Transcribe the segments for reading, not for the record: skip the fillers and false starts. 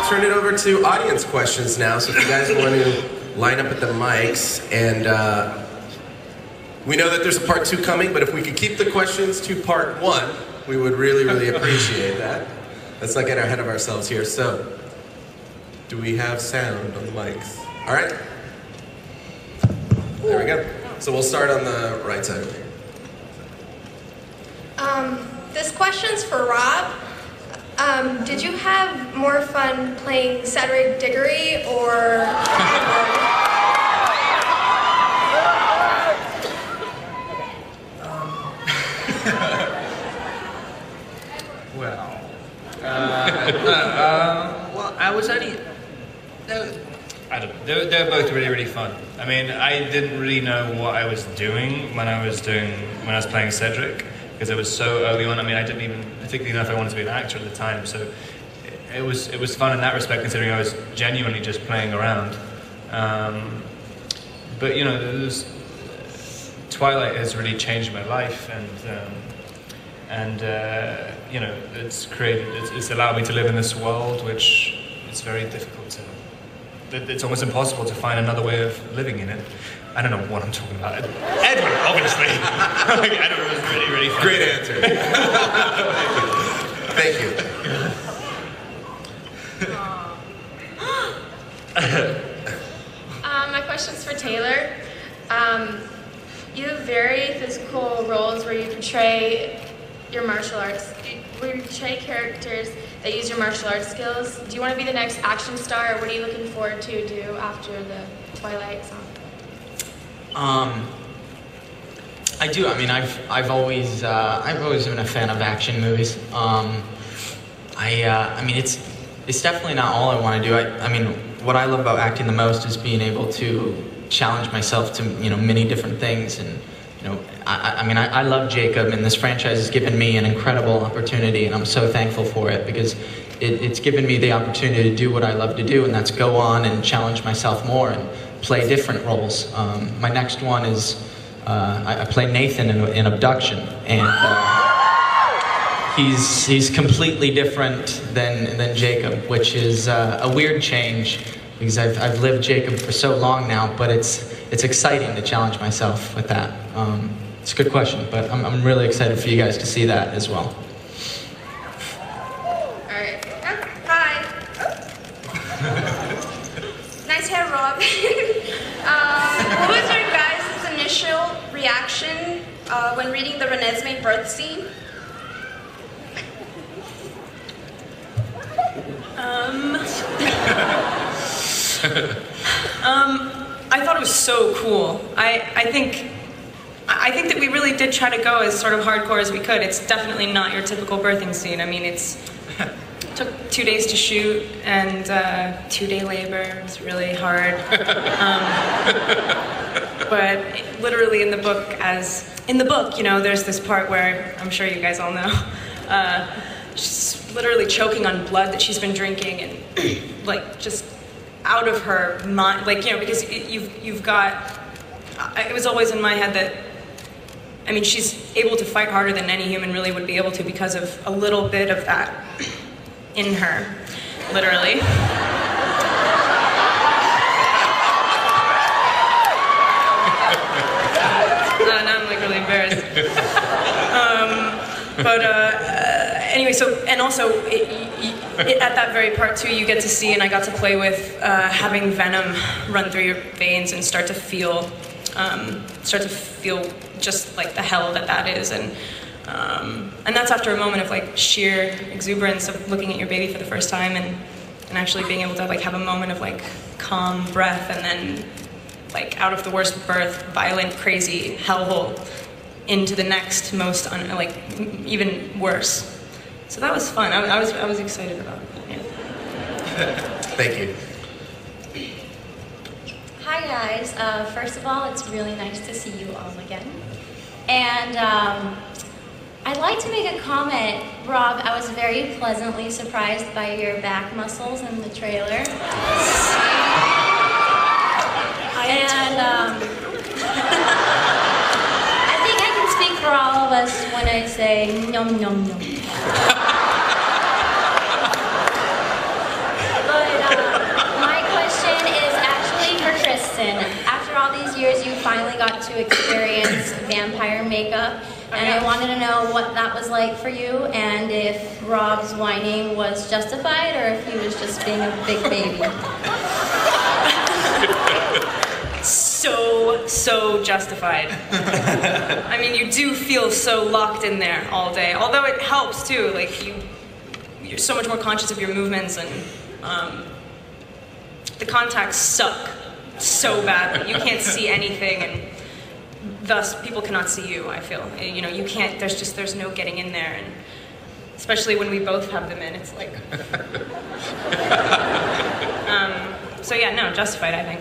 turn it over to audience questions now. So if you guys want to line up at the mics, and we know that there's a part 2 coming, but if we could keep the questions to part 1, we would really, really appreciate that. Let's not get ahead of ourselves here. So, do we have sound on the mics? All right. There we go. So we'll start on the right side over here. This question's for Rob. Did you have more fun playing Cedric Diggory or... Well, I was only... I don't know. They're both really, really fun. I mean, I didn't really know what I was doing when I was playing Cedric, because it was so early on. I mean, I didn't even particularly know if I wanted to be an actor at the time, so it was fun in that respect, considering I was genuinely just playing around. But you know, Twilight has really changed my life, and you know, it's allowed me to live in this world, which is very difficult to. It's almost impossible to find another way of living in it. I don't know what I'm talking about. Edward, obviously. Edward was really, really fun. Great answer. Thank you. My question's for Taylor. You have very physical roles where you portray your martial arts. Where you portray characters that use your martial arts skills. Do you want to be the next action star, or what are you looking forward to do after the Twilight song? I do. I mean, I've always been a fan of action movies. I mean, it's definitely not all I want to do. I mean, what I love about acting the most is being able to challenge myself to, you know, many different things. And you know, I mean, I love Jacob, and this franchise has given me an incredible opportunity, and I'm so thankful for it, because it's given me the opportunity to do what I love to do, and that's go on and challenge myself more and play different roles. My next one is I play Nathan in Abduction, and he's completely different than Jacob, which is a weird change, because I've lived Jacob for so long now, but it's exciting to challenge myself with that. It's a good question, but I'm really excited for you guys to see that as well. All right. Hi. Nice hair, Rob. What was your guys' initial reaction when reading the Renesmee birth scene? I thought it was so cool. I think that we really did try to go as sort of hardcore as we could. It's definitely not your typical birthing scene. I mean, it took 2 days to shoot, and 2-day labor. It was really hard. But literally in the book, you know, there's this part where, I'm sure you guys all know, she's literally choking on blood that she's been drinking, and like just out of her mind, like, you know, because you've got, it was always in my head that, I mean, she's able to fight harder than any human really would be able to, because of a little bit of that in her, literally. Now I'm like really embarrassed. Anyway, so, and also, at that very part too, you get to see, and I got to play with having venom run through your veins and start to feel just like the hell that is, and that's after a moment of like sheer exuberance of looking at your baby for the first time, and actually being able to like have a moment of like calm breath, and then like out of the worst birth, violent, crazy hellhole into the next most like even worse. So that was fun. I was excited about it. Yeah. Thank you. Hi guys. First of all, it's really nice to see you all again. And I'd like to make a comment. Rob, I was very pleasantly surprised by your back muscles in the trailer. And I think I can speak for all of us when I say nom nom nom. But Pattinson. After all these years, you finally got to experience vampire makeup, and I wanted to know what that was like for you, and if Rob's whining was justified, or if he was just being a big baby. So justified. I mean, you do feel so locked in there all day. Although it helps too, like you're so much more conscious of your movements, and the contacts suck so badly. You can't see anything, and thus people cannot see you. I feel, you know, you can't. There's no getting in there, and especially when we both have them in, it's like. So yeah, no, justified, I think.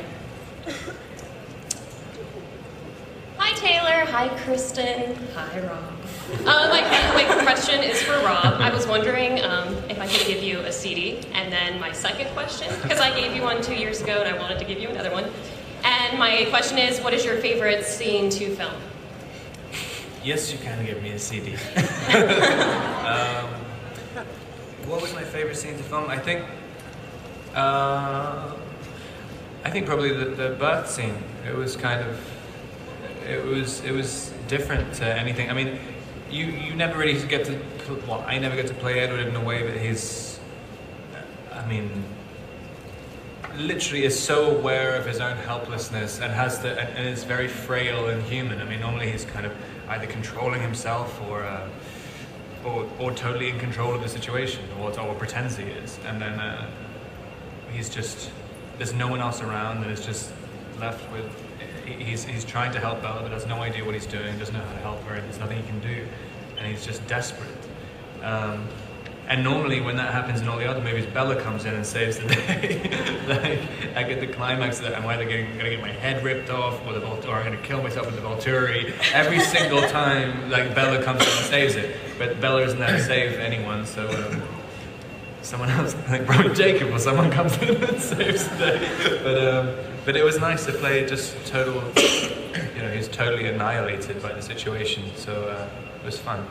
Hi Taylor, hi Kristen. Hi Rob. My question is for Rob. I was wondering if I could give you a CD, and then my second question, because I gave you one 2 years ago and I wanted to give you another one. And my question is, what is your favorite scene to film? Yes, you can give me a CD. What was my favorite scene to film? I think probably the birth scene. It was kind of, it was different to anything. I mean, you never really get to, well, I never get to play Edward in a way that he's, I mean, literally is so aware of his own helplessness and and is very frail and human. I mean, normally he's kind of either controlling himself or totally in control of the situation, or pretends he is, and then he's just, there's no one else around, and it's just left with, he's trying to help Bella, but has no idea what he's doing, doesn't know how to help her, and there's nothing he can do, and he's just desperate. And normally when that happens in all the other movies, Bella comes in and saves the day. Like, I get the climax that I'm either going to get my head ripped off, or I'm going to kill myself with the Volturi. Every single time, like, Bella comes in and saves it. But Bella isn't there to save anyone, so someone else, like probably Jacob or someone, comes in and saves the day. But it was nice to play just total, you know, he's totally annihilated by the situation, so it was fun.